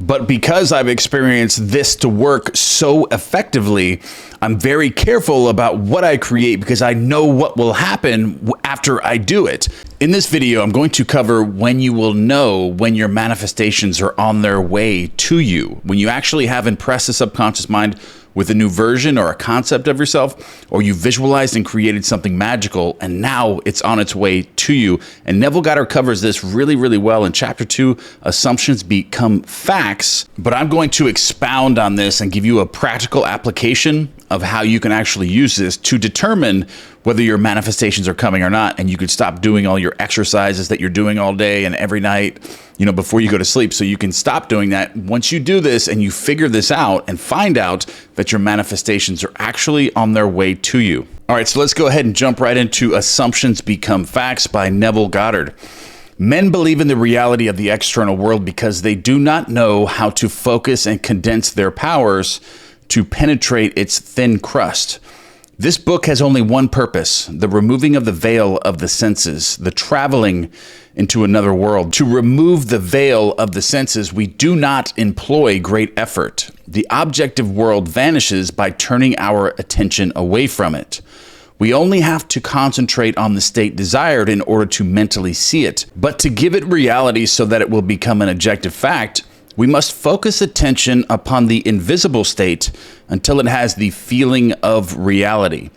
But because I've experienced this to work so effectively, I'm very careful about what I create because I know what will happen after I do it. In this video, I'm going to cover when you will know when your manifestations are on their way to you. When you actually have impressed the subconscious mind with a new version or a concept of yourself, or you visualized and created something magical and now it's on its way to you. And Neville Goddard covers this really, really well in chapter 2, Assumptions Become Facts. But I'm going to expound on this and give you a practical application of how you can actually use this to determine whether your manifestations are coming or not. And you could stop doing all your exercises that you're doing all day and every night, before you go to sleep. So you can stop doing that. Once you do this and you figure this out and find out that your manifestations are actually on their way to you. All right, so let's go ahead and jump right into Assumptions Become Facts by Neville Goddard. Men believe in the reality of the external world because they do not know how to focus and condense their powers to penetrate its thin crust. This book has only one purpose: the removing of the veil of the senses, the traveling into another world. To remove the veil of the senses, we do not employ great effort. The objective world vanishes by turning our attention away from it. We only have to concentrate on the state desired in order to mentally see it. But to give it reality so that it will become an objective fact, we must focus attention upon the invisible state until it has the feeling of reality.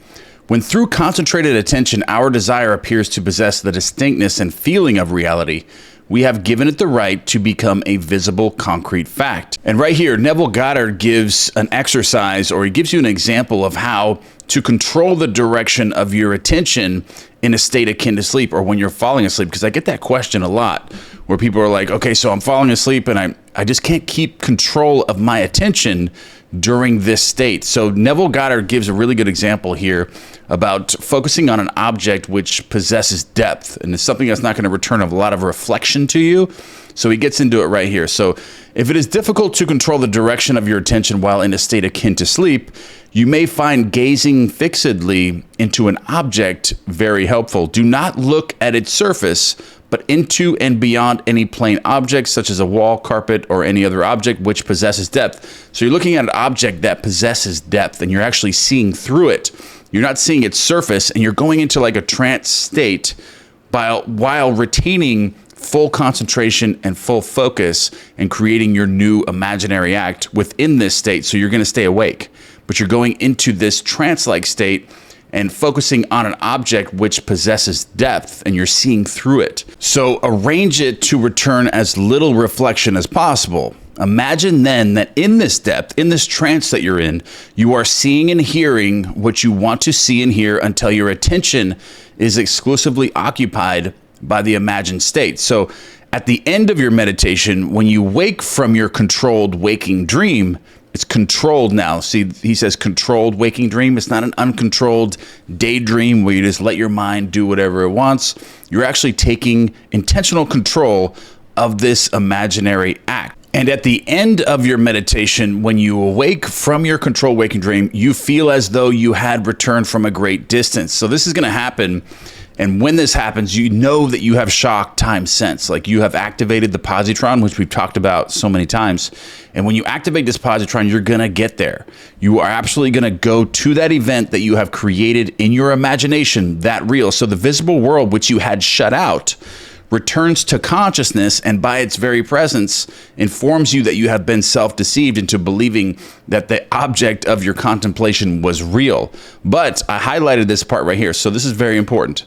When through concentrated attention, our desire appears to possess the distinctness and feeling of reality, we have given it the right to become a visible, concrete fact. And right here, Neville Goddard gives an exercise, or he gives you an example of how to control the direction of your attention in a state akin to sleep, or when you're falling asleep. Because I get that question a lot, where people are like, okay, so I'm falling asleep and I just can't keep control of my attention during this state. So Neville Goddard gives a really good example here about focusing on an object which possesses depth, and it's something that's not going to return a lot of reflection to you. So he gets into it right here. So if it is difficult to control the direction of your attention while in a state akin to sleep, you may find gazing fixedly into an object very helpful. Do not look at its surface, but into and beyond any plain object, such as a wall, carpet, or any other object which possesses depth. So you're looking at an object that possesses depth, and you're actually seeing through it. You're not seeing its surface, and you're going into like a trance state while retaining full concentration and full focus and creating your new imaginary act within this state. So you're going to stay awake, but you're going into this trance-like state and focusing on an object which possesses depth, and you're seeing through it. So arrange it to return as little reflection as possible. Imagine then that in this depth, in this trance that you're in, you are seeing and hearing what you want to see and hear until your attention is exclusively occupied by the imagined state. So at the end of your meditation, when you wake from your controlled waking dream, it's controlled now. See, he says controlled waking dream. It's not an uncontrolled daydream where you just let your mind do whatever it wants. You're actually taking intentional control of this imaginary act. And at the end of your meditation, when you awake from your controlled waking dream, you feel as though you had returned from a great distance. So this is going to happen. And when this happens, you know that you have shock time sense, like you have activated the positron, which we've talked about so many times. And when you activate this positron, you're going to get there. You are absolutely going to go to that event that you have created in your imagination, that real. So the visible world, which you had shut out, returns to consciousness, and by its very presence informs you that you have been self-deceived into believing that the object of your contemplation was real. But I highlighted this part right here, so this is very important.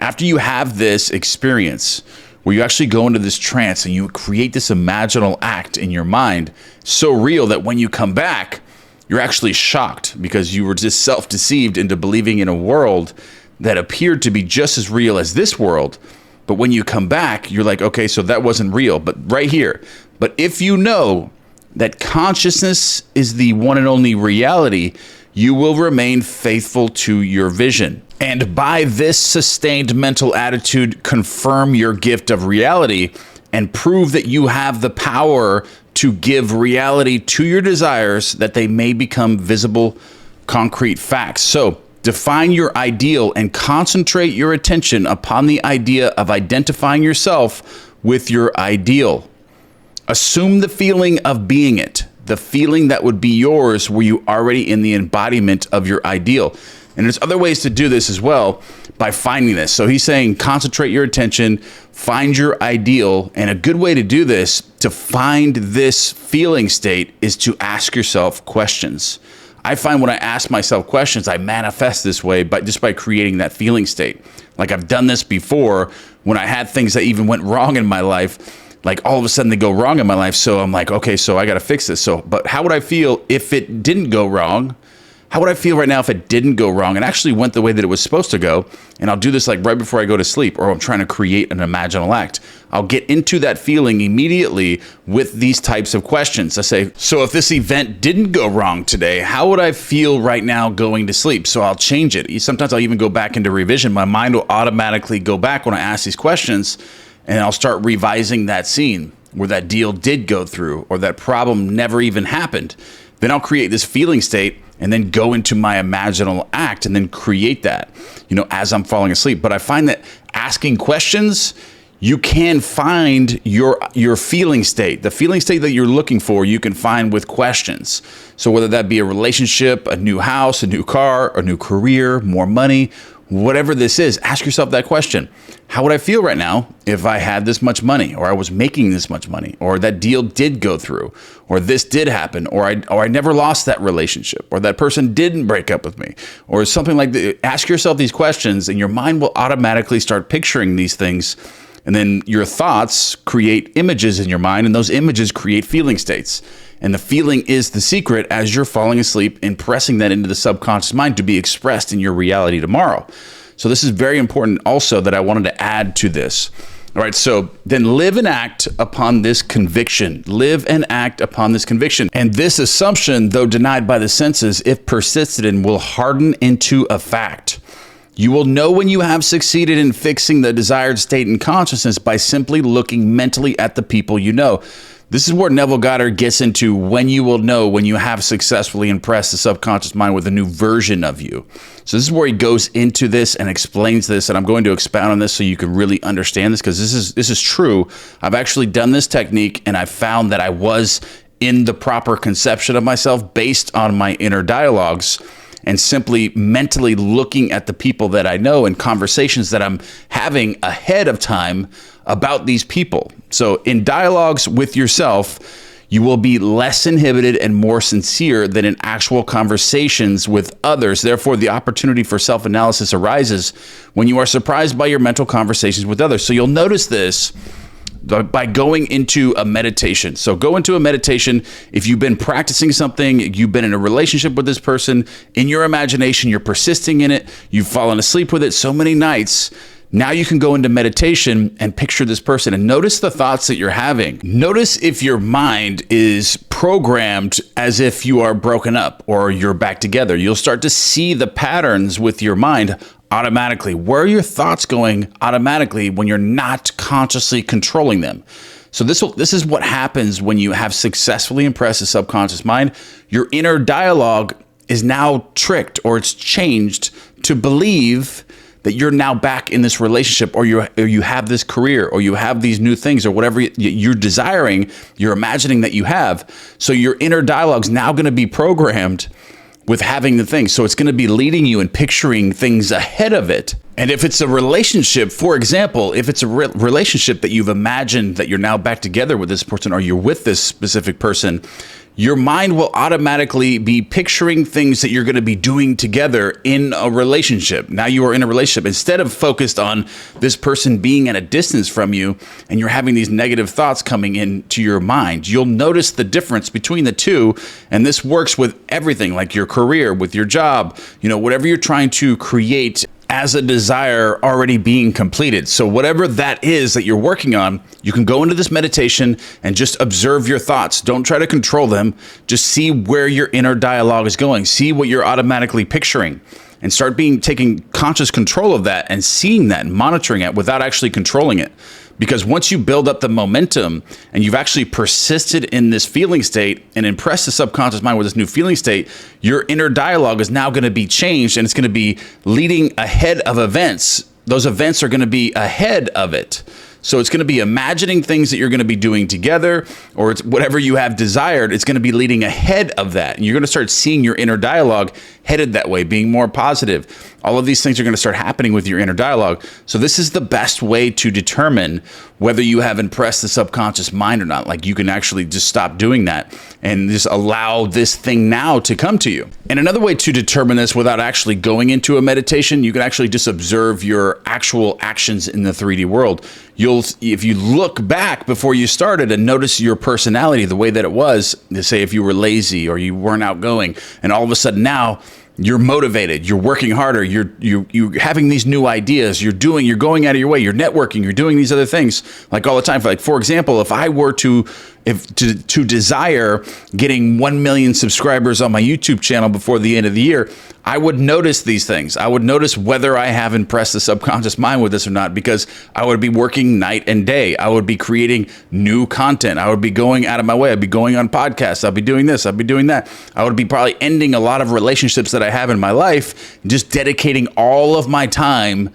After you have this experience where you actually go into this trance and you create this imaginal act in your mind, so real that when you come back, you're actually shocked because you were just self-deceived into believing in a world that appeared to be just as real as this world. But when you come back, you're like, okay, so that wasn't real, but right here. But if you know that consciousness is the one and only reality, you will remain faithful to your vision. And by this sustained mental attitude, confirm your gift of reality and prove that you have the power to give reality to your desires, that they may become visible, concrete facts. So define your ideal and concentrate your attention upon the idea of identifying yourself with your ideal. Assume the feeling of being it, the feeling that would be yours were you already in the embodiment of your ideal. And there's other ways to do this as well by finding this. So he's saying concentrate your attention, find your ideal. And a good way to do this, to find this feeling state, is to ask yourself questions. I find when I ask myself questions, I manifest this way just by creating that feeling state. Like I've done this before when I had things that even went wrong in my life. Like all of a sudden they go wrong in my life. So I'm like, okay, so I got to fix this. But how would I feel if it didn't go wrong? How would I feel right now if it didn't go wrong and actually went the way that it was supposed to go? And I'll do this like right before I go to sleep, or I'm trying to create an imaginal act. I'll get into that feeling immediately with these types of questions. I say, so if this event didn't go wrong today, how would I feel right now going to sleep? So I'll change it. Sometimes I'll even go back into revision. My mind will automatically go back when I ask these questions, and I'll start revising that scene where that deal did go through or that problem never even happened. Then I'll create this feeling state and then go into my imaginal act and then create that, as I'm falling asleep. But I find that asking questions, you can find your feeling state. The feeling state that you're looking for, you can find with questions. So whether that be a relationship, a new house, a new car, a new career, more money, whatever this is, ask yourself that question. How would I feel right now if I had this much money, or I was making this much money, or that deal did go through, or this did happen, or I never lost that relationship, or that person didn't break up with me, or something like that? Ask yourself these questions and your mind will automatically start picturing these things. And then your thoughts create images in your mind, and those images create feeling states. And the feeling is the secret as you're falling asleep, and pressing that into the subconscious mind to be expressed in your reality tomorrow. So this is very important also that I wanted to add to this. All right, so then live and act upon this conviction. Live and act upon this conviction. And this assumption, though denied by the senses, if persisted in, will harden into a fact. You will know when you have succeeded in fixing the desired state in consciousness by simply looking mentally at the people you know. This is where Neville Goddard gets into when you will know when you have successfully impressed the subconscious mind with a new version of you. So this is where he goes into this and explains this, and I'm going to expound on this so you can really understand this, because this is true. I've actually done this technique, and I found that I was in the proper conception of myself based on my inner dialogues, and simply mentally looking at the people that I know and conversations that I'm having ahead of time about these people. So in dialogues with yourself, you will be less inhibited and more sincere than in actual conversations with others. Therefore, the opportunity for self-analysis arises when you are surprised by your mental conversations with others. So you'll notice this by going into a meditation. So go into a meditation. If you've been practicing something, you've been in a relationship with this person, in your imagination, you're persisting in it, you've fallen asleep with it so many nights. Now you can go into meditation and picture this person and notice the thoughts that you're having. Notice if your mind is programmed as if you are broken up or you're back together. You'll start to see the patterns with your mind automatically. Where are your thoughts going automatically when you're not consciously controlling them? So this is what happens when you have successfully impressed the subconscious mind. Your inner dialogue is now tricked, or it's changed to believe that you're now back in this relationship, or you have this career, or you have these new things, or whatever you're desiring, you're imagining that you have. So your inner dialogue is now going to be programmed with having the thing. So it's going to be leading you and picturing things ahead of it. And if it's a relationship, for example, if it's a relationship that you've imagined that you're now back together with this person, or you're with this specific person, your mind will automatically be picturing things that you're going to be doing together in a relationship. Now you are in a relationship. Instead of focused on this person being at a distance from you and you're having these negative thoughts coming into your mind, you'll notice the difference between the two. And this works with everything, like your career, with your job, whatever you're trying to create as a desire already being completed. So whatever that is that you're working on, you can go into this meditation and just observe your thoughts. Don't try to control them. Just see where your inner dialogue is going. See what you're automatically picturing, and start taking conscious control of that and seeing that and monitoring it without actually controlling it. Because once you build up the momentum and you've actually persisted in this feeling state and impressed the subconscious mind with this new feeling state, your inner dialogue is now going to be changed, and it's going to be leading ahead of events. Those events are going to be ahead of it. So it's going to be imagining things that you're going to be doing together, or it's whatever you have desired. It's going to be leading ahead of that. And you're going to start seeing your inner dialogue headed that way, being more positive. All of these things are going to start happening with your inner dialogue. So this is the best way to determine whether you have impressed the subconscious mind or not. Like, you can actually just stop doing that and just allow this thing now to come to you. And another way to determine this without actually going into a meditation, you can actually just observe your actual actions in the 3D world. If you look back before you started and notice your personality, the way that it was, to say if you were lazy or you weren't outgoing, and all of a sudden now you're motivated, you're working harder, you're having these new ideas, you're going out of your way, you're networking, you're doing these other things like all the time. For example, if I were to desire getting 1 million subscribers on my YouTube channel before the end of the year, I would notice these things. I would notice whether I have impressed the subconscious mind with this or not, because I would be working night and day. I would be creating new content. I would be going out of my way. I'd be going on podcasts. I'd be doing this. I'd be doing that. I would be probably ending a lot of relationships that I have in my life, just dedicating all of my time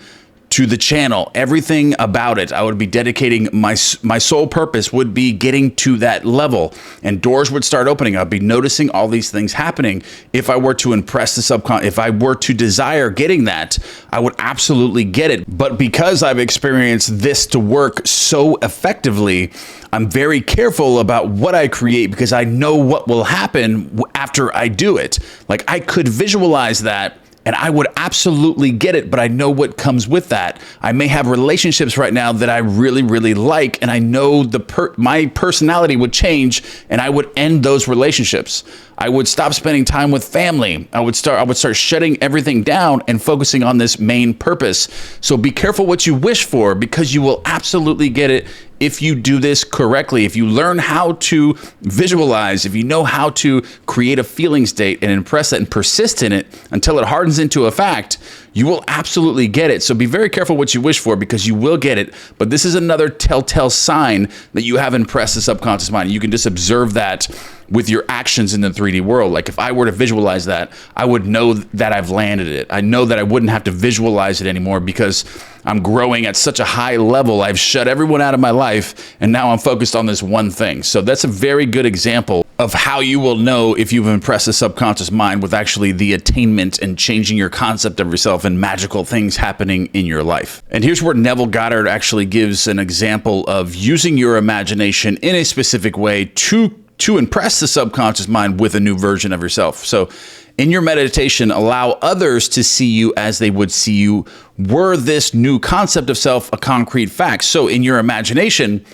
to the channel, everything about it. I would be dedicating my sole purpose would be getting to that level, and doors would start opening. I'd be noticing all these things happening. If I were to impress the subconscious, if I were to desire getting that, I would absolutely get it. But because I've experienced this to work so effectively, I'm very careful about what I create, because I know what will happen after I do it. Like, I could visualize that and I would absolutely get it, but I know what comes with that. I may have relationships right now that I really, really like, and I know my personality would change, and I would end those relationships. I would stop spending time with family. I would start shutting everything down and focusing on this main purpose. So be careful what you wish for, because you will absolutely get it if you do this correctly. If you learn how to visualize, if you know how to create a feeling state and impress that and persist in it until it hardens into a fact, you will absolutely get it. So be very careful what you wish for, because you will get it. But this is another telltale sign that you have impressed the subconscious mind. You can just observe that with your actions in the 3D world. Like, if I were to visualize that, I would know that I've landed it. I know that I wouldn't have to visualize it anymore, because I'm growing at such a high level. I've shut everyone out of my life, and now I'm focused on this one thing. So that's a very good example of how you will know if you've impressed the subconscious mind with actually the attainment and changing your concept of yourself and magical things happening in your life. And here's where Neville Goddard actually gives an example of using your imagination in a specific way to impress the subconscious mind with a new version of yourself. So in your meditation, allow others to see you as they would see you were this new concept of self a concrete fact. So in your imagination,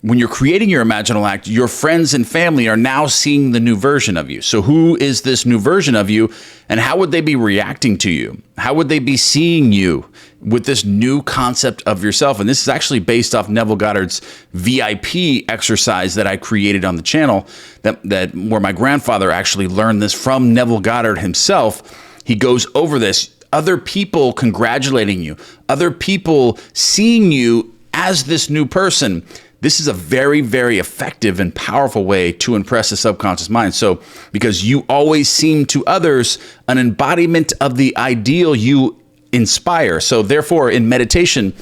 when you're creating your imaginal act, your friends and family are now seeing the new version of you. So who is this new version of you, and how would they be reacting to you? How would they be seeing you with this new concept of yourself? And this is actually based off Neville Goddard's VIP exercise that I created on the channel, that where my grandfather actually learned this from Neville Goddard himself. He goes over this. Other people congratulating you, other people seeing you as this new person. This is a very, very effective and powerful way to impress the subconscious mind. So, because you always seem to others an embodiment of the ideal you inspire. So therefore, in meditation,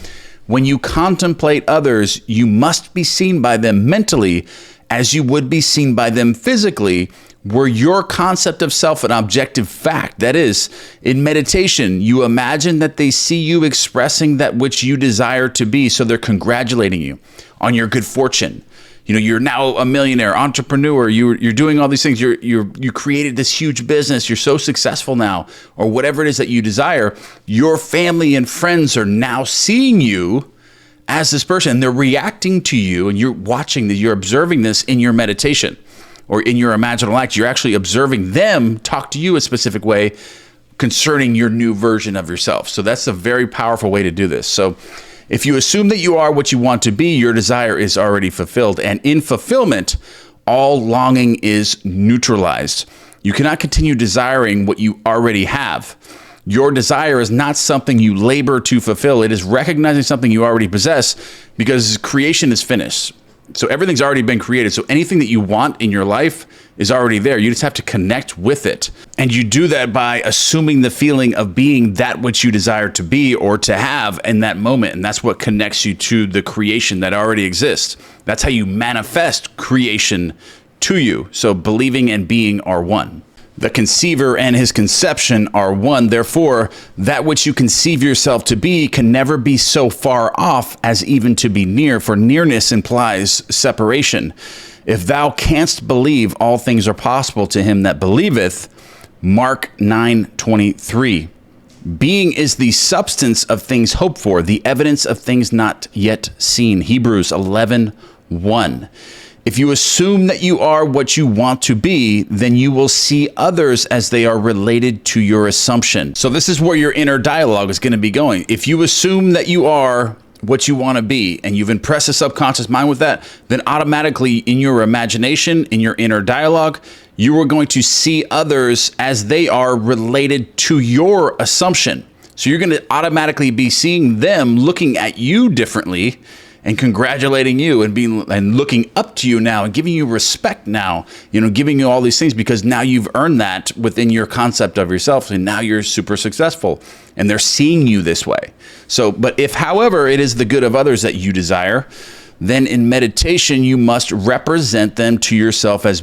when you contemplate others, you must be seen by them mentally as you would be seen by them physically, were your concept of self an objective fact. That is, in meditation, you imagine that they see you expressing that which you desire to be, so they're congratulating you on your good fortune. You know, you're now a millionaire, entrepreneur, you're doing all these things, you created this huge business, you're so successful now, or whatever it is that you desire. Your family and friends are now seeing you as this person, and they're reacting to you, and you're watching that, you're observing this in your meditation. Or in your imaginal act, you're actually observing them talk to you a specific way concerning your new version of yourself. So that's a very powerful way to do this. So if you assume that you are what you want to be, your desire is already fulfilled. And in fulfillment, all longing is neutralized. You cannot continue desiring what you already have. Your desire is not something you labor to fulfill. It is recognizing something you already possess, because creation is finished. So everything's already been created. So anything that you want in your life is already there. You just have to connect with it. And you do that by assuming the feeling of being that which you desire to be or to have in that moment. And that's what connects you to the creation that already exists. That's how you manifest creation to you. So believing and being are one. The conceiver and his conception are one. Therefore, that which you conceive yourself to be can never be so far off as even to be near, for nearness implies separation. If thou canst believe, all things are possible to him that believeth. Mark 9:23. Being is the substance of things hoped for, the evidence of things not yet seen. Hebrews 11:1. If you assume that you are what you want to be, then you will see others as they are related to your assumption. So this is where your inner dialogue is going to be going. If you assume that you are what you want to be, and you've impressed the subconscious mind with that, then automatically in your imagination, in your inner dialogue, you are going to see others as they are related to your assumption. So you're going to automatically be seeing them looking at you differently and congratulating you and looking up to you now and giving you respect now, giving you all these things because now you've earned that within your concept of yourself, and now you're super successful and they're seeing you this way. So, but if, however, it is the good of others that you desire, then in meditation you must represent them to yourself as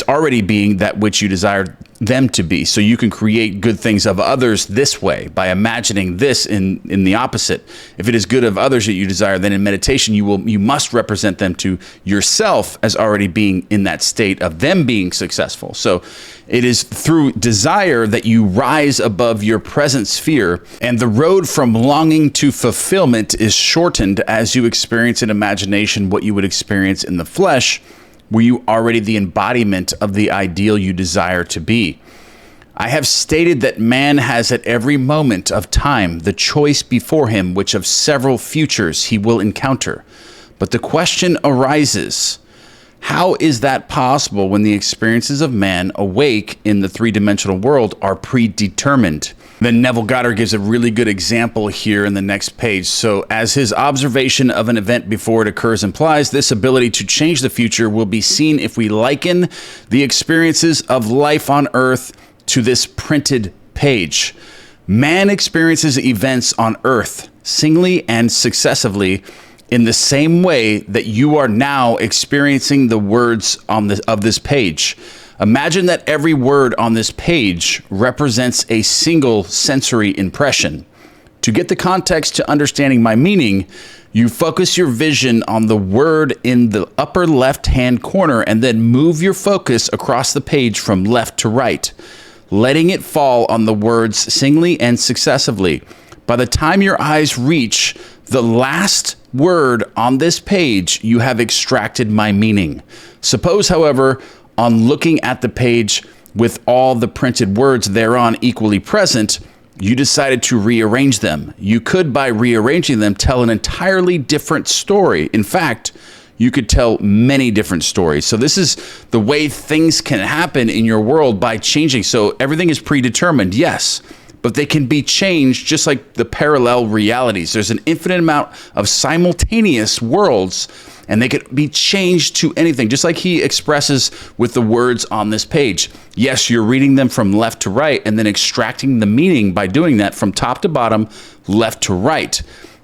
already being that which you desire them to be. So you can create good things of others this way by imagining this in the opposite. If it is good of others that you desire, then in meditation you must represent them to yourself as already being in that state of them being successful. So it is through desire that you rise above your present sphere, and the road from longing to fulfillment is shortened as you experience in imagination what you would experience in the flesh, were you already the embodiment of the ideal you desire to be. I have stated that man has at every moment of time the choice before him which of several futures he will encounter. But the question arises, how is that possible when the experiences of man awake in the three-dimensional world are predetermined? Then Neville Goddard gives a really good example here in the next page. So as his observation of an event before it occurs implies, this ability to change the future will be seen if we liken the experiences of life on earth to this printed page. Man experiences events on earth singly and successively in the same way that you are now experiencing the words of this page. Imagine that every word on this page represents a single sensory impression. To get the context to understanding my meaning, you focus your vision on the word in the upper left-hand corner and then move your focus across the page from left to right, letting it fall on the words singly and successively. By the time your eyes reach the last word on this page, you have extracted my meaning. Suppose, however, on looking at the page with all the printed words thereon equally present, you decided to rearrange them. You could, by rearranging them, tell an entirely different story. In fact, you could tell many different stories. So this is the way things can happen in your world by changing. So everything is predetermined, yes, but they can be changed just like the parallel realities. There's an infinite amount of simultaneous worlds, and they could be changed to anything, just like he expresses with the words on this page. Yes, you're reading them from left to right and then extracting the meaning by doing that from top to bottom, left to right.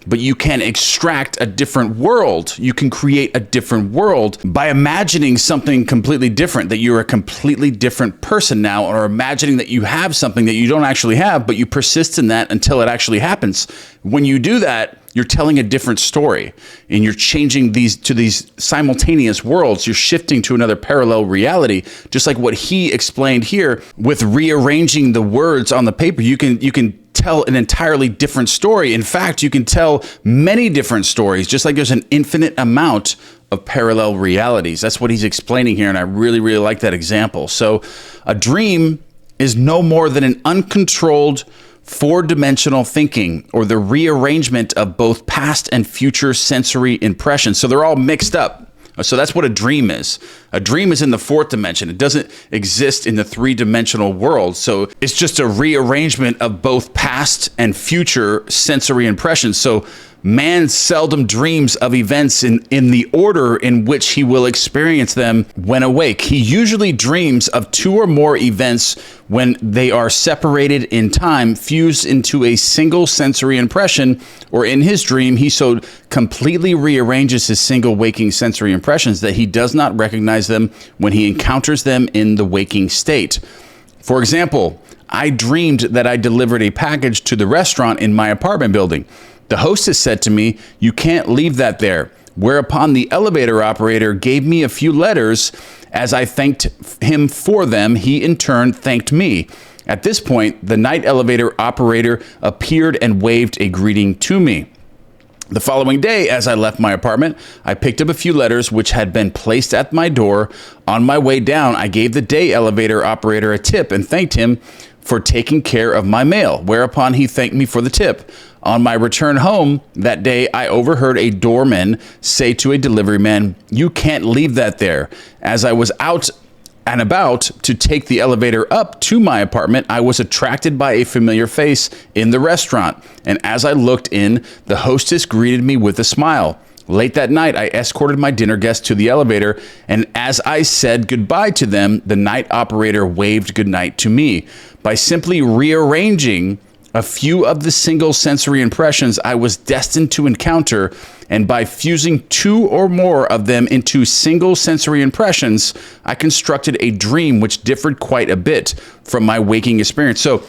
But you can extract a different world. You can create a different world by imagining something completely different, that you're a completely different person now, or imagining that you have something that you don't actually have, but you persist in that until it actually happens. When you do that, you're telling a different story, and you're changing these simultaneous worlds. You're shifting to another parallel reality, just like what he explained here with rearranging the words on the paper. You can tell an entirely different story. In fact, you can tell many different stories, just like there's an infinite amount of parallel realities. That's what he's explaining here, and I really, really like that example. So a dream is no more than an uncontrolled four-dimensional thinking, or the rearrangement of both past and future sensory impressions. So they're all mixed up. So that's what a dream is. A dream is in the fourth dimension. It doesn't exist in the three-dimensional world. So it's just a rearrangement of both past and future sensory impressions. So Man seldom dreams of events in the order in which he will experience them when awake. He usually dreams of two or more events when they are separated in time, fused into a single sensory impression, or in his dream, he so completely rearranges his single waking sensory impressions that he does not recognize them when he encounters them in the waking state. For example, I dreamed that I delivered a package to the restaurant in my apartment building. The hostess said to me, "You can't leave that there," whereupon the elevator operator gave me a few letters. As I thanked him for them, he in turn thanked me. At this point, the night elevator operator appeared and waved a greeting to me. The following day, as I left my apartment, I picked up a few letters which had been placed at my door. On my way down, I gave the day elevator operator a tip and thanked him for taking care of my mail, whereupon he thanked me for the tip. On my return home that day, I overheard a doorman say to a delivery man, "You can't leave that there." As I was out and about to take the elevator up to my apartment, I was attracted by a familiar face in the restaurant. And as I looked in, the hostess greeted me with a smile. Late that night, I escorted my dinner guests to the elevator, and as I said goodbye to them, the night operator waved goodnight to me. By simply rearranging a few of the single sensory impressions I was destined to encounter, and by fusing two or more of them into single sensory impressions, I constructed a dream which differed quite a bit from my waking experience. So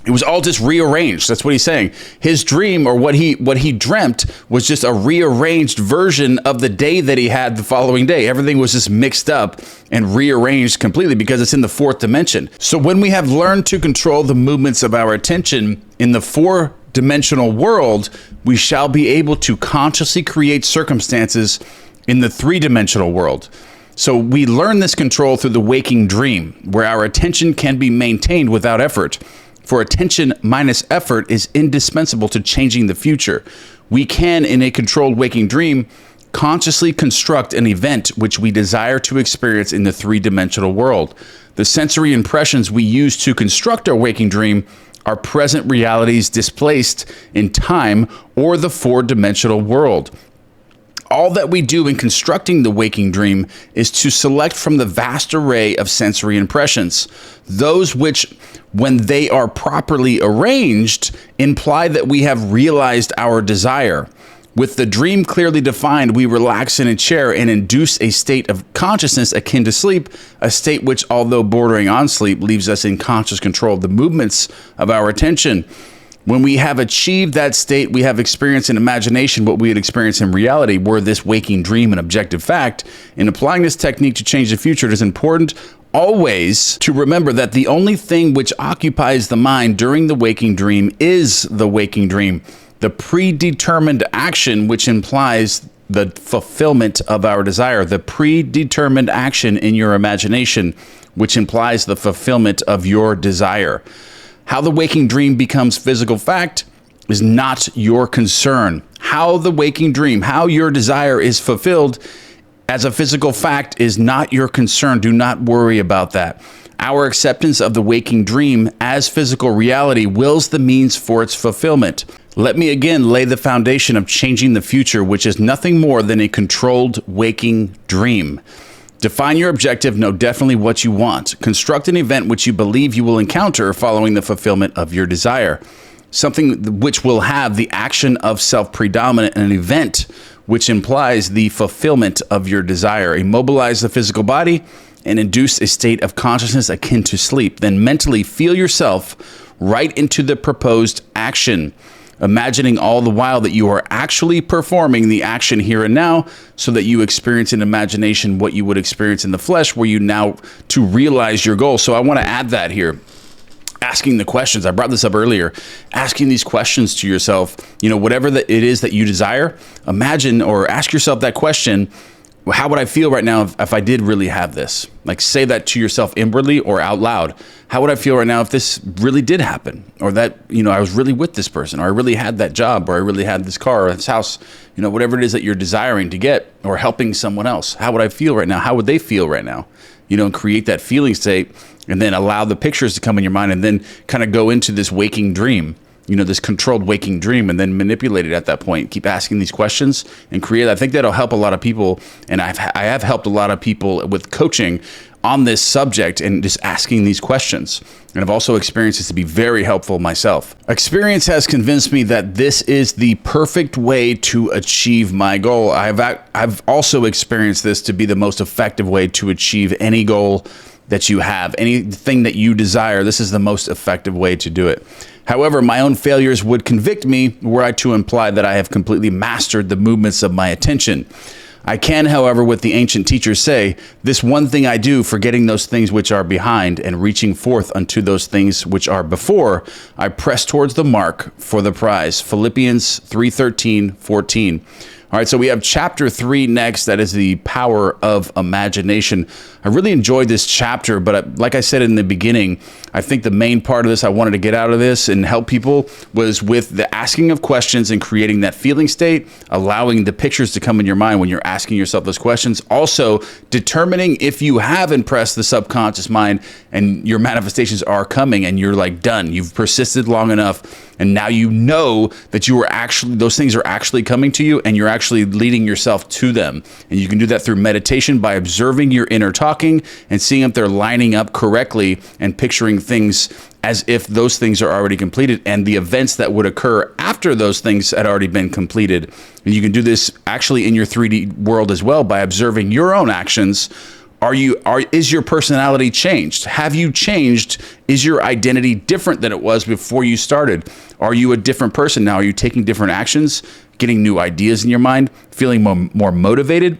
it was all just rearranged. That's what he's saying. His dream, or what he dreamt, was just a rearranged version of the day that he had the following day. Everything was just mixed up and rearranged completely because it's in the fourth dimension. So when we have learned to control the movements of our attention in the four-dimensional world, we shall be able to consciously create circumstances in the three-dimensional world. So we learn this control through the waking dream, where our attention can be maintained without effort. For attention minus effort is indispensable to changing the future. We can, in a controlled waking dream, consciously construct an event which we desire to experience in the three-dimensional world. The sensory impressions we use to construct our waking dream are present realities displaced in time or the four-dimensional world. All that we do in constructing the waking dream is to select from the vast array of sensory impressions, those which, when they are properly arranged, imply that we have realized our desire. With the dream clearly defined, we relax in a chair and induce a state of consciousness akin to sleep, a state which, although bordering on sleep, leaves us in conscious control of the movements of our attention. When we have achieved that state, we have experienced in imagination what we would experience in reality, were this waking dream an objective fact. In applying this technique to change the future, it is important always to remember that the only thing which occupies the mind during the waking dream is the waking dream, the predetermined action which implies the fulfillment of our desire, the predetermined action in your imagination, which implies the fulfillment of your desire. How the waking dream becomes physical fact is not your concern. How the waking dream, how your desire is fulfilled as a physical fact is not your concern. Do not worry about that. Our acceptance of the waking dream as physical reality wills the means for its fulfillment. Let me again lay the foundation of changing the future, which is nothing more than a controlled waking dream. Define your objective, know definitely what you want. Construct an event which you believe you will encounter following the fulfillment of your desire. Something which will have the action of self-predominant, an event which implies the fulfillment of your desire. Immobilize the physical body and induce a state of consciousness akin to sleep. Then mentally feel yourself right into the proposed action, imagining all the while that you are actually performing the action here and now, so that you experience in imagination what you would experience in the flesh, where you now to realize your goal. So I want to add that here. Asking the questions. I brought this up earlier. Asking these questions to yourself, whatever it is that you desire, imagine or ask yourself that question. How would I feel right now if I did really have this? Like, say that to yourself inwardly or out loud. How would I feel right now if this really did happen? Or that, I was really with this person, or I really had that job, or I really had this car or this house, whatever it is that you're desiring to get, or helping someone else. How would I feel right now? How would they feel right now? And create that feeling state, and then allow the pictures to come in your mind, and then kind of go into this waking dream this controlled waking dream and then manipulate it at that point. Keep asking these questions and create. I think that'll help a lot of people. And I have helped a lot of people with coaching on this subject and just asking these questions. And I've also experienced this to be very helpful myself. Experience has convinced me that this is the perfect way to achieve my goal. I've also experienced this to be the most effective way to achieve any goal that you have, anything that you desire. This is the most effective way to do it. However, my own failures would convict me were I to imply that I have completely mastered the movements of my attention. I can, however, with the ancient teachers say, this one thing I do, forgetting those things which are behind and reaching forth unto those things which are before, I press towards the mark for the prize. Philippians 3:13-14. All right, so we have chapter 3 next. That is the power of imagination. I really enjoyed this chapter, but like I said in the beginning, I think the main part of this I wanted to get out of this and help people was with the asking of questions and creating that feeling state, allowing the pictures to come in your mind when you're asking yourself those questions. Also, determining if you have impressed the subconscious mind and your manifestations are coming and you're like done. You've persisted long enough. And now you know that those things are actually coming to you and you're actually leading yourself to them. And you can do that through meditation by observing your inner talking and seeing if they're lining up correctly and picturing things as if those things are already completed and the events that would occur after those things had already been completed. And you can do this actually in your 3D world as well by observing your own actions. Is your personality changed? Have you changed? Is your identity different than it was before you started? Are you a different person now? Are you taking different actions, getting new ideas in your mind, feeling more motivated?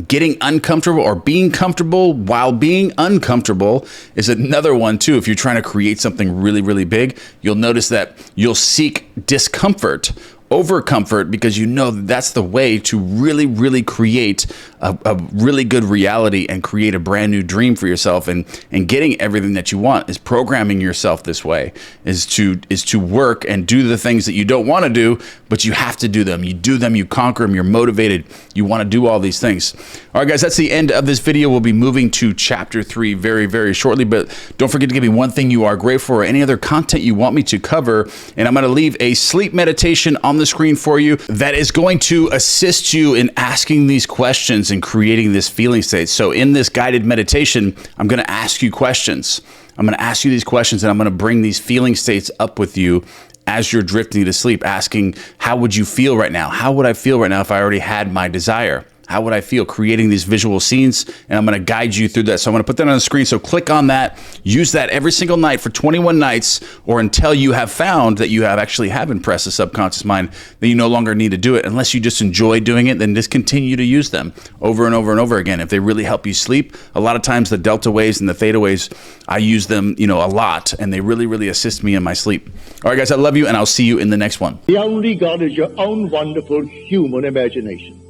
Getting uncomfortable or being comfortable while being uncomfortable is another one too. If you're trying to create something really, really big, you'll notice that you'll seek discomfort over comfort because you know that's the way to really, really create a really good reality and create a brand new dream for yourself. And getting everything that you want is programming yourself this way, is to work and do the things that you don't want to do, but you have to do them. You do them, you conquer them, you're motivated. You want to do all these things. All right, guys, that's the end of this video. We'll be moving to chapter 3 very, very shortly, but don't forget to give me one thing you are grateful for or any other content you want me to cover. And I'm going to leave a sleep meditation on the screen for you that is going to assist you in asking these questions and creating this feeling state. So in this guided meditation, I'm going to ask you questions. I'm going to ask you these questions and I'm going to bring these feeling states up with you as you're drifting to sleep, asking, how would you feel right now? How would I feel right now if I already had my desire? How would I feel? Creating these visual scenes, and I'm going to guide you through that. So I'm going to put that on the screen. So click on that. Use that every single night for 21 nights, or until you have found that you have impressed the subconscious mind, that you no longer need to do it. Unless you just enjoy doing it, then just continue to use them over and over and over again. If they really help you sleep, a lot of times the delta waves and the theta waves, I use them, a lot, and they really, really assist me in my sleep. All right, guys, I love you, and I'll see you in the next one. The only God is your own wonderful human imagination.